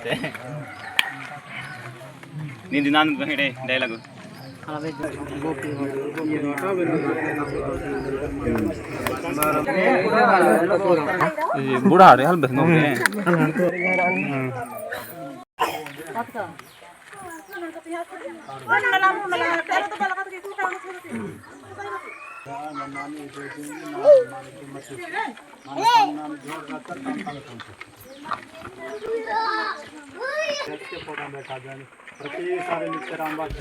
ಮತ್ತೆ ನೀನು ನಾನು ಹೇಳಿ ಡೈಲಾಗು ಬುಡ ಹಾಡಿ ಹಲ್ಬೇಕು ನೋಡಿ ప్రతిసారి నిత్యం అంబారు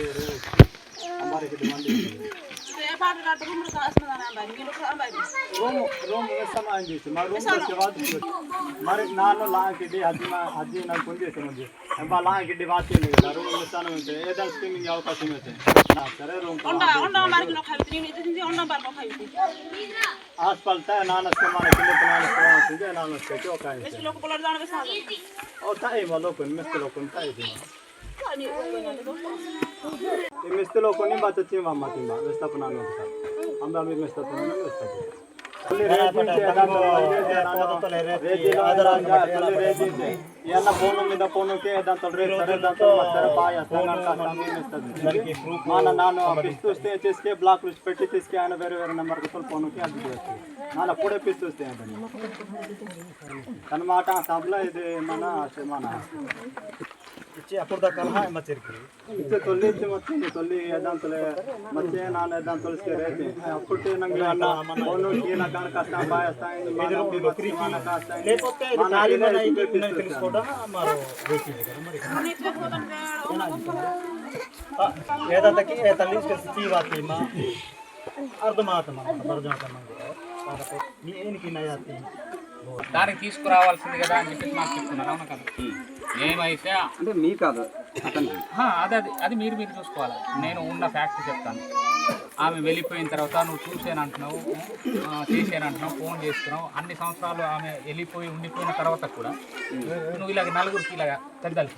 మరి నాన్న లాంకిడ్డి అది నాకు ఫోన్ చేసాను ఎంబా లాంకిడ్డి వాచింది కదా రూమ్ ఇస్తాను ఏదైనా స్ట్రీమింగ్ అవకాశం అయితే సరే రూమ్ హాస్పిటల్ నాన్న మన కింద నాన్న వస్తే ఒక టైం లోపల మెస్తో ఉంటాయి मिस्त्री लोग नहीं बात अच्छी मामा तीमा व्यवस्था बनाना होता हम भी व्यवस्था बनाना व्यवस्था ನಾನು ಪಿಸ್ತೂಸ್ತೆ చేసుకే బ్లాక్ లిస్ట్ పెట్టి తీసుకే ఆయన వేరే వేరే నెంబర్ కి ఫోన్కి అది నాన్న అప్పుడే పిస్తూస్తే అండి అన్నమాట సబ్లా ఇది మన ಅಪ್ಪುರ್ದ ಕಲಹ ಮಚ್ಚಿರ್ಕಿ ಇತ್ತೆ ತೊಲ್ಲಿ ಮತ್ತೆ ತೊಲ್ಲಿ ಎದಂತಲೆ ಮತ್ತೆ ನಾನು ಎದಂತ ತೊಲಿಸ್ಕೆ ರೇತಿ ಅಪ್ಪುಟ್ಟಿ ನಂಗೆ ಫೋನು ಕೀನ ಕಾಣ ಕಷ್ಟ ಬಾಯಸ್ತಾ ಇಂದ ಮಾನ ಬಕ್ರಿ ಮಾನ ಕಾಸ್ತಾ లేకపోతే ఖాళీ మన ఇంటికి తెలుసుకోవడం మారో వేసింది కదా మరి ఏదంతకి తల్లి స్థితి వాతిమా అర్థమాతమా బర్జాతమా నీ ఏనికి నయాతి దానికి తీసుకురావాల్సింది కదా అని చెప్పి మాకు చెప్తున్నారు అవునా కదా నేనైతే అంటే మీ కాదు అది మీరు చూసుకోవాలి నేను ఉన్న ఫ్యాక్ట్ చెప్తాను ఆమె వెళ్ళిపోయిన తర్వాత నువ్వు చూసానంటున్నావు చేసానంటున్నావు ఫోన్ చేస్తున్నావు అన్ని సంవత్సరాలు ఆమె వెళ్ళిపోయి ఉండిపోయిన తర్వాత కూడా నువ్వు ఇలాగ నలుగురికి ఇలాగ పెద్దలకి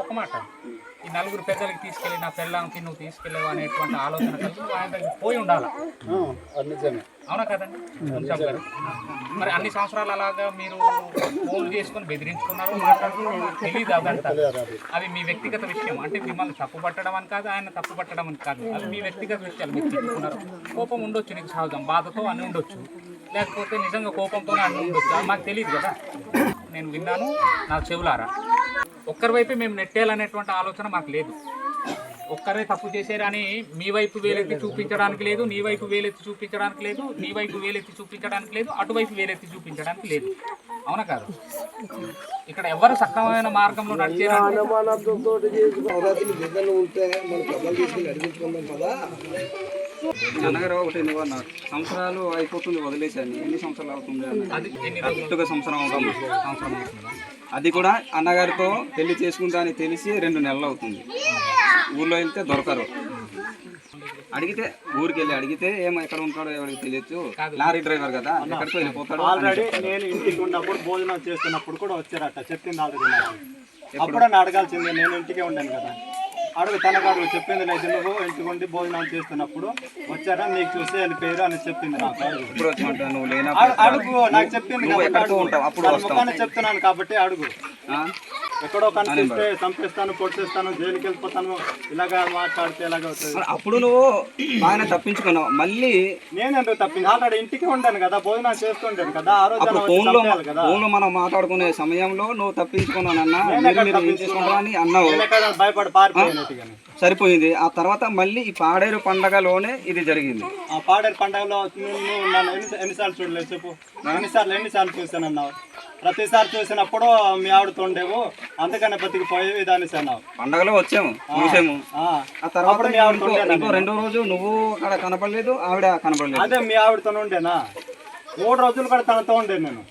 ఒక మాట ఈ నలుగురు పెద్దలకి తీసుకెళ్ళి నా పిల్లలకి నువ్వు తీసుకెళ్ళావు అనేటువంటి ఆలోచన కలిసి నువ్వు ఆయన దగ్గరికి పోయి ఉండాలి అవునా కదండి మున్సాబ్ గారు మరి అన్ని సంవత్సరాలు అలాగా మీరు ఫోన్ చేసుకొని బెదిరించుకున్నారు మాట్లాడుకున్నారు తెలియదు అదంతా అది మీ వ్యక్తిగత విషయం అంటే మిమ్మల్ని తప్పు పట్టడం అని కాదు ఆయన తప్పు పట్టడం అని కాదు అది మీ వ్యక్తిగత విషయాలు మీరు చెప్పుకున్నారు కోపం ఉండొచ్చు నీకు సహజం బాధతో అన్నీ ఉండొచ్చు లేకపోతే నిజంగా కోపంతోనే అన్నీ ఉండొచ్చు అది మాకు తెలియదు కదా నేను విన్నాను నా చెవులారా ఒక్కరి వైపే మేము నెట్టేయాలనేటువంటి ఆలోచన మాకు లేదు ఒక్కరే తప్పు చేశారని మీ వైపు వేలెత్తి చూపించడానికి లేదు నీ వైపు వేలెత్తి చూపించడానికి లేదు నీ వైపు వేలెత్తి చూపించడానికి లేదు అటువైపు వేలెత్తి చూపించడానికి లేదు అవునా కాదు ఇక్కడ ఎవరు సక్రమమైన మార్గంలో నడిచేరా అన్నగారు ఒకటి సంవత్సరాలు అయిపోతుంది వదిలేసాను ఎన్ని సంవత్సరాలు అవుతుంది అది సంవత్సరం అవుతుంది అది కూడా అన్నగారితో పెళ్లి చేసుకుంటా అని తెలిసి 2 నెలలు అవుతుంది ఊర్లో వెళ్తే దొరకరు అడిగితే ఊరికి వెళ్ళి అడిగితే ఏమో ఎక్కడ ఉంటాడో ఎవరికి తెలియచ్చు లారీ డ్రైవర్ కదా ఎక్కడికి వెళ్ళిపోతాడు ఆల్రెడీ నేను ఇంటికి ఉన్నప్పుడు భోజనం చేస్తున్నప్పుడు కూడా వచ్చారట చెప్పింది ఆల్రెడీ అప్పుడన్నా అడగాల్సిందే నేను ఇంటికే ఉండాను కదా అడుగు తనకు చెప్పింది లేదు నువ్వు ఇంటికి ఉండి భోజనం చేస్తున్నప్పుడు వచ్చారా నీకు చూసి వెళ్ళిపోయారు అని చెప్పింది నాకు అడుగు నాకు చెప్పింది ముఖాన్ని చెప్తున్నాను కాబట్టి అడుగు ఎక్కడో కనిపిస్తే చంపేస్తాను పొడిచేస్తాను జైలుకి వెళ్ళిపోతాను ఇలాగా మాట్లాడితే ఎలాగ అవుతుంది అప్పుడు నువ్వు బాగానే తప్పించుకున్నావు మళ్ళీ నేను ఎందుకు తప్పింది ఆల్రెడీ ఇంటికి ఉండాను కదా భోజనం చేస్తుంటాను కదా ఆ రోజు ఫోన్లో మనం మాట్లాడుకునే సమయంలో నువ్వు తప్పించుకున్నానన్నా అని అన్నావు భయపడి పారిపోయినట్టుగా సరిపోయింది ఆ తర్వాత మళ్ళీ ఈ పాడేరు పండగలోనే ఇది జరిగింది ఆ పాడేరు పండగలో నన్ను ఎన్నిసార్లు చూడలేదు చెప్పు ఎన్నిసార్లు చూసానన్నావు ప్రతిసారి చూసినప్పుడు మీ ఆవిడతో ఉండేవు అందుకనే బతికిపోయేవి ఇది అనేసి అన్నావు పండగలో వచ్చాము చూసాము ఆ తర్వాత 2వ రోజు నువ్వు అక్కడ కనపడలేదు ఆవిడ కనపడలేదు అదే మీ ఆవిడతో ఉండేనా 3 రోజులు కూడా తనతో ఉండేది నేను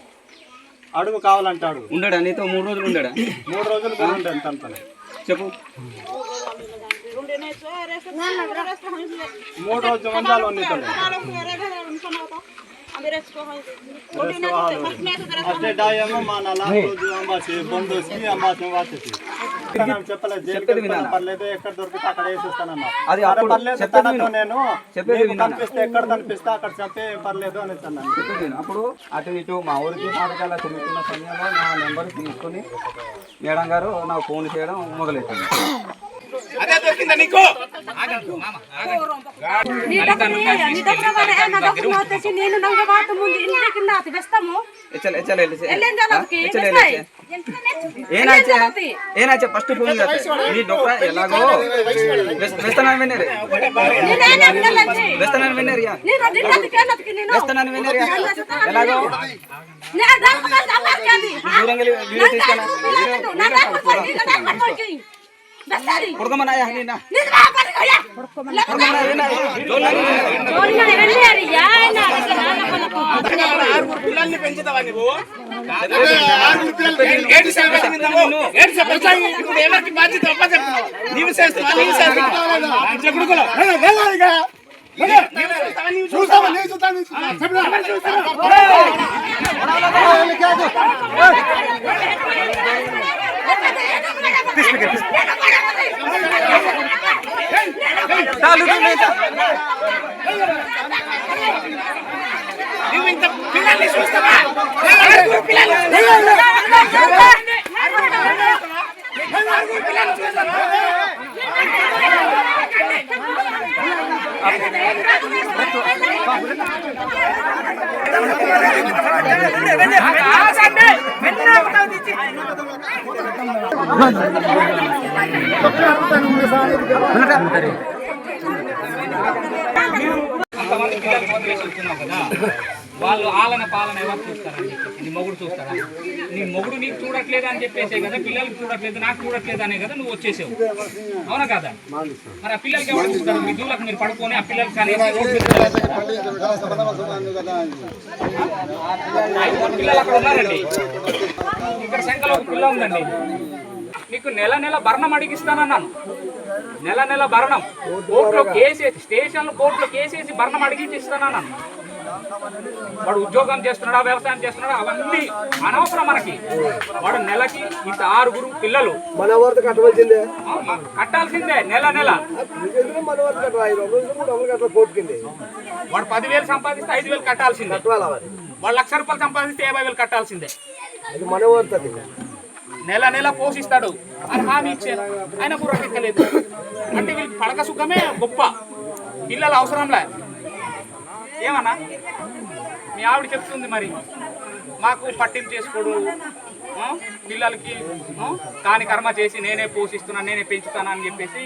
అడుగు కావాలంటే అడుగు ఉండడా నీతో 3 రోజులు ఉండడా 3 రోజులు కూడా ఉండేది తనతో చెప్పు 3 రోజులు ఉండాలి ಅಷ್ಟೇ ಡಾಯಮ್ಮ ಮಾನಲ್ಲ ಅಂಬಾಸಿ ಬಂದೋಸ್ಕಿ ಅಂಬಾಸಿ ವಾಚಸಿ చెప్పలేదు, జైలుకి వెళ్ళిపోయినా పర్లేదు, ఎక్కడ దొరికితే అక్కడ వేసేస్తానన్నా. అది సరే అప్పుడు పర్లేదు, చెప్పేది తనతో విను. నేను చెప్పేది నీకు విను. కనిపిస్తే ఎక్కడ కనిపిస్తే అక్కడ చెప్పే పర్లేదు అని అన్నాను. చెప్పేది అప్పుడు అటు ఇటు మా ఊరికి పాఠశాల తిరుగుతున్న సమయంలో నా నెంబర్ తీసుకుని మేడం గారు నాకు ఫోన్ చేయడం మొదలెట్టింది. ಏನಾಚೆ ಫಸ್ಟ್ ಫೋನ್ ನೀ ಡಾಕ್ಟರ್ ಎಲ್ಲಾಗೋ ಬೆಸ್ತನ ವಿನ್ನರ್ ಬೆಸ್ತನ ವಿನ್ನರ್ ಯಾ ಬೆಸ್ತನ ವಿನ್ನರ್ ಯಾ ಎಲ್ಲಾಗೋ ದೂರಂಗಲಿ ವಿಡಿಯೋ తీసుకున్నా కొడకమనా యా నీనా కొడకమనా విన్నా జోల్లని వెళ్ళారు యానా ఆరు పిల్లల్ని పెంచుతావా నువ్వు ఏడు చెప్పాలి ఇప్పుడు ఎవరికి బాధ్యత అప్ప చెప్తున్నావు నీవు చేస్తావా చెప్పుడుకోలో వెళ్ళాలిగా చూస్తావా నేను చూస్తాను నువ్వు ఇంత పిల్లల్ని చూస్తావా అంతమంది పిల్లలు వదిలేసి వస్తున్నావు కదా, వాళ్ళు ఆలన పాలన ఎవరు చూస్తారని చెప్పేసి నీ మొగుడు చూస్తారా? నీ మొగుడు నీకు చూడట్లేదు అని చెప్పేసే కదా, పిల్లలకి చూడట్లేదు నాకు చూడట్లేదు అనే కదా నువ్వు వచ్చేసావు, అవునా కదా? మరి ఆ పిల్లలకి ఎవరు చూస్తారు? మీ దూలకు మీరు పడుకొని ఆ పిల్లలకి పిల్లలు అక్కడ ఉన్నారండి, ఇక్కడ శంకలో ఒక పిల్ల ఉందండి, మీకు నెల నెల భరణం అడిగిస్తానన్నాను, నెల నెల భరణం కోర్టులో కేసేసి స్టేషన్లో కోర్టులో కేసేసి భరణం అడిగించి ఇస్తానన్నాను. వాడు ఉద్యోగం చేస్తున్నాడా వ్యవసాయం చేస్తున్నాడా అవన్నీ అనవసరం మనకి. వాడు నెలకి ఇంత 6 పిల్లలు కట్టాల్సిందే నెల నెల. వాడు 10,000 సంపాదిస్తే 5,000 కట్టాల్సిందే, వాడు 1,00,000 రూపాయలు సంపాదిస్తే 50,000 కట్టాల్సిందే. నెల నెల పోషిస్తాడు అని హామీ ఇచ్చారు, ఆయన బుర్రకెక్కలేదు. అంటే వీళ్ళకి పడక సుఖమే గొప్ప, పిల్లలు అవసరంలే. ఏమన్నా మీ ఆవిడ చెప్తుంది మరి మాకు పట్టింపు చేసుకోడు, పిల్లలకి కాని కర్మ చేసి నేనే పోషిస్తున్నా నేనే పెంచుతాను అని చెప్పేసి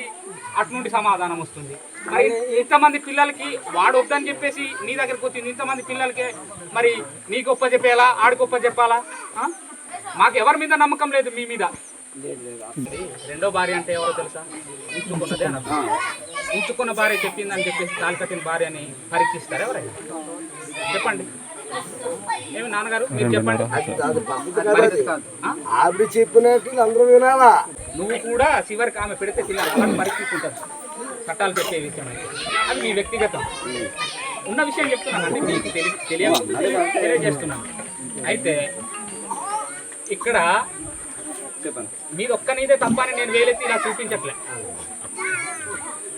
అటు నుండి సమాధానం వస్తుంది. మరి ఇంతమంది పిల్లలకి వాడు వద్దని చెప్పేసి నీ దగ్గరికి వచ్చింది, ఇంతమంది పిల్లలకి మరి నీ గొప్ప చెప్పేలా ఆడి గొప్ప చెప్పాలా? మాకు ఎవరి మీద నమ్మకం లేదు మీ మీద. రెండో భార్య అంటే ఎవరో తెలుసా? ఉంచుకున్నదే అన్న. ఉంచుకున్న భార్య చెప్పిందని చెప్పేసి తాలికట్టిన భార్యని పరీక్షిస్తారు ఎవరైనా? చెప్పండి, ఏమి నాన్నగారు మీరు చెప్పండి. ఆవిడ చెప్పినట్టు అందరూ వినాలా. నువ్వు కూడా చివరికి ఆమె పెడితే పిల్లలు పరీక్షిస్తుంటారు, చట్టాలు పెట్టే విషయం అది మీ వ్యక్తిగతం ఉన్న విషయం చెప్తున్నానండి, మీకు తెలియజేస్తున్నాను. అయితే ఇక్కడ చెప్పండి, మీది ఒక్కనిదే తప్ప అని నేను వేలెత్తి ఇలా చూపించట్లే,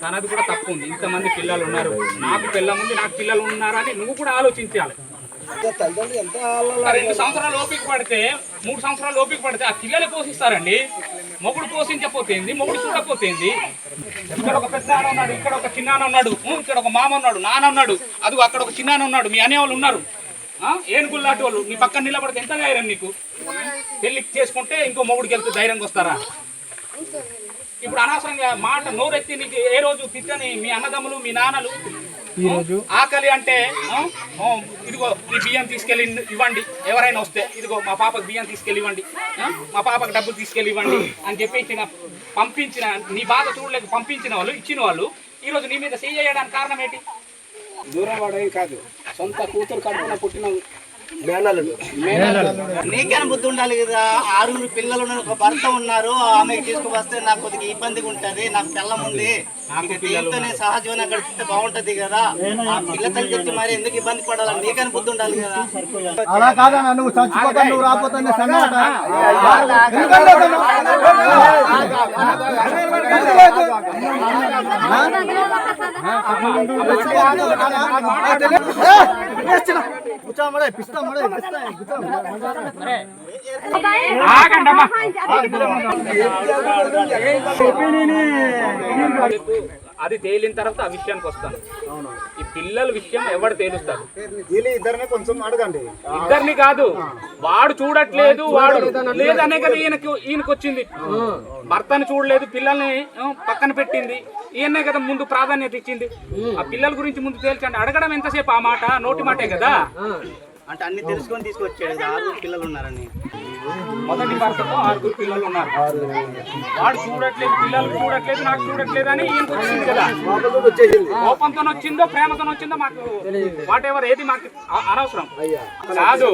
తనది కూడా తప్పు ఉంది. ఇంతమంది పిల్లలు ఉన్నారు, నాకు పిల్లలు ఉంది, నాకు పిల్లలు ఉన్నారని నువ్వు కూడా ఆలోచించాలి. 2 సంవత్సరాలు ఓపిక పడితే 3 సంవత్సరాలు ఓపిక పడితే ఆ పిల్లలు పోషిస్తారండి. మొగుడు పోషించకపోతేంది, మొగుడు చూడకపోతేంది. ఇక్కడ ఒక పెద్ద నాన్న ఉన్నాడు, ఇక్కడ ఒక చిన్నాన్న ఉన్నాడు, ఇక్కడ ఒక మామ ఉన్నాడు, నాన్న ఉన్నాడు, అది అక్కడ ఒక చిన్నాన్న ఉన్నాడు, మీ అనేవాళ్ళు ఉన్నారు, ఏనుగుల్లాంటి వాళ్ళు నీ పక్కన నిలబడితే ఎంత ధైర్యం నీకు? పెళ్లి చేసుకుంటే ఇంకో మొగుడికి వెళ్తే ధైర్యంగా వస్తారా? ఇప్పుడు అనవసరంగా మాట నోరెత్తి నీకు ఏ రోజు తిట్టని మీ అన్నదమ్ములు మీ నాన్నలు ఆకలి అంటే ఇదిగో ఈ బియ్యం తీసుకెళ్ళి ఇవ్వండి, ఎవరైనా వస్తే ఇదిగో మా పాపకు బియ్యం తీసుకెళ్ళి ఇవ్వండి, మా పాపకు డబ్బులు తీసుకెళ్ళి ఇవ్వండి అని చెప్పి పంపించిన నీ బాధ చూడలేక పంపించిన వాళ్ళు ఇచ్చిన వాళ్ళు ఈరోజు నీ మీద చేయడానికి కారణం ఏంటి? దూరం వాడేవి కాదు, సొంత కూతురు కడుపున పుట్టిన నీకైనా బుద్ధి ఉండాలి కదా. 6 పిల్లలు ఉన్నారు, ఒక భర్త ఉన్నారు, ఆమెకి తీసుకువస్తే నాకు కొద్దిగా ఇబ్బందిగా ఉంటది, నాకు పిల్లం ఉంది, దీంతో నేను సహజీవనం గడిపితే బాగుంటది కదా. ఆ పిల్లతల్లి తెచ్చి మరి ఎందుకు ఇబ్బంది పడాలి? నీకైనా బుద్ధి ఉండాలి కదా. అలా కాదన్నా, నువ్వు చచ్చిపోతా నువ్వు రాకపోతే ఆగండమ్మా. అది తేలిన తర్వాత ఆ విషయానికి వస్తాను. ఈ పిల్లల విషయం ఎవడు తేలుస్తాడు? ఇద్దరిని కొంచెం అడగండి. ఇద్దరిని కాదు, వాడు చూడట్లేదు, వాడు లేదనే కదా ఈయనకు వచ్చింది. భర్తని చూడలేదు, పిల్లల్ని పక్కన పెట్టింది, ఈయనే కదా ముందు ప్రాధాన్యత ఇచ్చింది. ఆ పిల్లల గురించి ముందు తేల్చండి. అడగడం ఎంతసేపు? ఆ మాట నోటి మాటే కదా. అంటే అన్ని తెలుసుకొని తీసుకొచ్చాడు. 6 పిల్లలు ఉన్నారని. మొదటి భర్తతో 6 పిల్లలు ఉన్నారు. వాడు చూడట్లేదు, పిల్లలు చూడట్లేదు, నాకు చూడట్లేదు అని ఈయనకు వచ్చింది కదా. కోపంతో వచ్చిందో ప్రేమతో వచ్చిందో మాకు వాట్ ఎవర్ ఏది మాకు అనవసరం కాదు.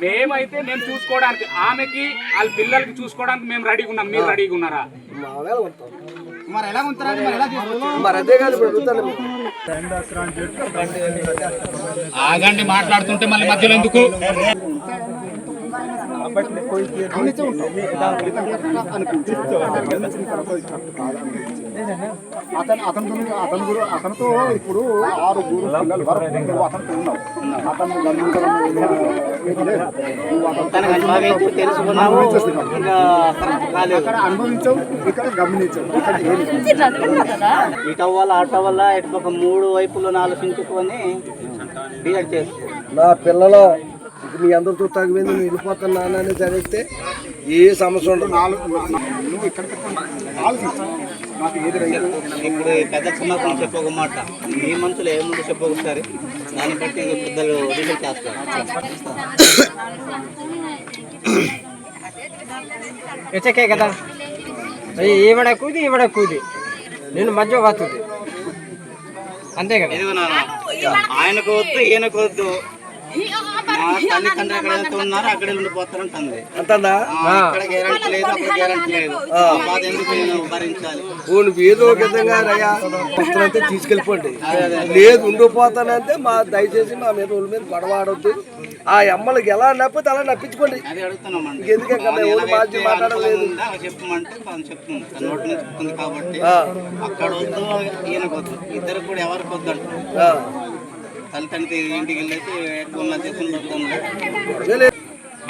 మేమైతే మేము చూసుకోవడానికి, ఆమెకి వాళ్ళ పిల్లలకి చూసుకోవడానికి మేము రెడీగా ఉన్నాం. మీరు రెడీగా ఉన్నారా? మరి ఎలా ఉంటారని ఆగండి, మాట్లాడుతుంటే మళ్ళీ మధ్యలో ఎందుకు? అతనితో ఇప్పుడు 6 పిల్లలు అతనితో ఉన్నావు. అనుభవించావు, ఇక్కడ గమనించావు. ఇటు అవ్వాలా అటు అవ్వాలా, ఇటు ఒక 3 వైపులను ఆలోచించుకొని డిసైడ్ చేస్తాం. నా పిల్లలు మీ అందరితో తగిపోయింది, నేను వెళ్ళిపోతాను నాన్న అని చదివితే ఏ సమస్య ఉండదు. నువ్వు ఇక్కడ నాకు ఏది రైతు. ఇప్పుడు పెద్ద సమాధానం చెప్పక మాట, మీ మనసులో ఏముందో చెప్పొకసారి, దాన్ని బట్టి పెద్దలు డిసైడ్ చేస్తారు. ಹೆಚ್ಚಕ್ಕೆ కదా ఈవిడ కూది నేను మధ్య వస్తుంది అంతే కదా. ఇదిగో నాన్న, ఆయనకు వద్దు ఈయనకు వద్దు, మా తల్లిదండ్రులు ఎక్కడ వెళ్తూ ఉన్నారు అక్కడ ఉండిపోతారంటుంది. అంతన్నా ఇక్కడ గ్యారెంటీ లేదు, అక్కడ గ్యారెంటీ లేదు. బాధ ఎందుకు నేను భరించాలి? ఏదో ఒక విధంగా వస్తున్నైతే తీసుకెళ్ళిపోండి, లేదు ఉండిపోతానంటే మా దయచేసి మా మీద వాళ్ళ మీద గొడవ ఆడొద్దు. ఆ అమ్మలకి ఎలా నప్పితే అలా నప్పించుకోండి. అది అడుగుతున్నామండి. ఎందుకంటే మాట్లాడలేదు చెప్పమంటే తను చెప్తుంది, తన నోటి నుంచి చెప్తుంది కాబట్టి అక్కడ వద్దు ఈయనకు వద్దు, ఇద్దరు కూడా ఎవరికి వద్దు అంటారు. తల్లిదండ్రి ఇంటికి వెళ్ళేసి ఎక్కువ చేసుకుని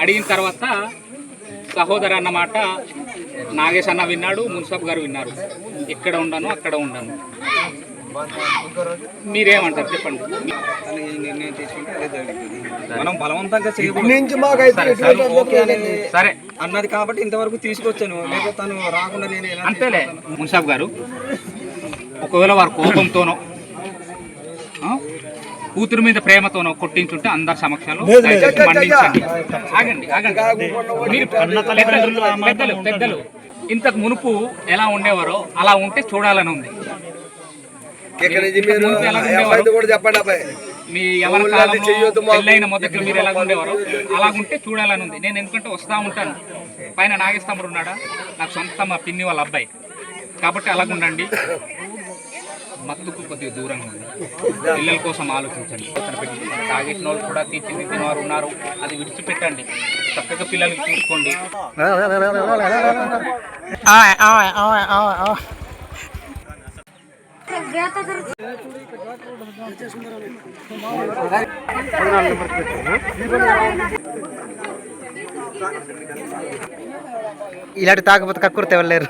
అడిగిన తర్వాత సహోదరు అన్న మాట నాగేశ్ అన్న విన్నాడు, మున్సబ్ గారు విన్నారు. ఇక్కడ ఉండను, అక్కడ ఉండను. మీరేమంటారు చెప్పండి. నిర్ణయం తీసుకుంటే అదే జరుగుతుంది. మనం బలవంతంగా సరే అన్నది కాబట్టి ఇంతవరకు తీసుకొచ్చాను. లేకపోతే తను రాకుండా నేను అంతేలే. మున్సబ్ గారు, ఒకవేళ వారు కోపంతోనో కూతురు మీద ప్రేమతోనో కొట్టించుంటే అందరి సమక్షంలో మండించండి. ఆగండి ఆగండి. మీరు పెద్దలు ఇంతకు మునుపు ఎలా ఉండేవారో అలా ఉంటే చూడాలని ఉంది. మీ ఎవరి పెళ్ళైన మొదట్లో మీరు ఎలా ఉండేవారో అలాగుంటే చూడాలని ఉంది. నేను ఎందుకంటే వస్తూ ఉంటాను. పైన నాగేస్తముడు ఉన్నాడా, నాకు సొంత మా పిన్ని వాళ్ళ అబ్బాయి కాబట్టి అలాగుండండి. మత్తుకు కొద్దిగా దూరంగా ఉంది. పిల్లల కోసం ఆలోచించండి. తాగేసిన వాళ్ళు కూడా తీర్చిదిద్దిన వారు ఉన్నారు, అది విడిచిపెట్టండి. చక్కగా పిల్లలకి చూసుకోండి. ఇలాంటి తాకపోతే కక్కుర్తే వెళ్ళలేరు.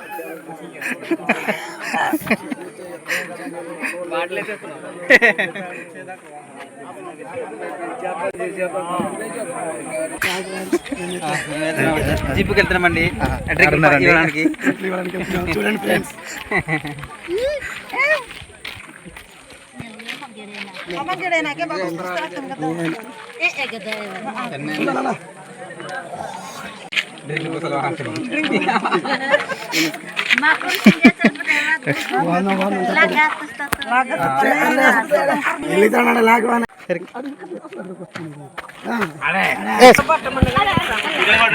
జిప్పుకి వెళ్తున్నామండి చూడండి ఫ్రెండ్స్.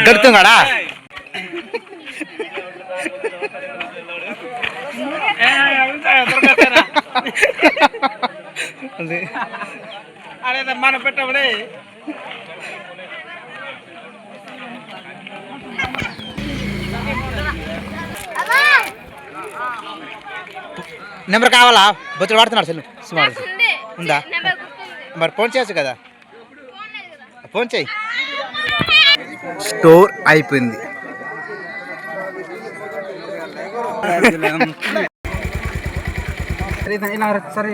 దొరుకుతుందా అదే మనం పెట్టబడే Abang! నెంబర్ కావాలా బొచ్చుడు వాడుతున్నాడు సెల్ సుమారు ఉందా మరి ఫోన్ చేయొచ్చు కదా ఫోన్ చేయి స్టోర్ అయిపోయింది సరే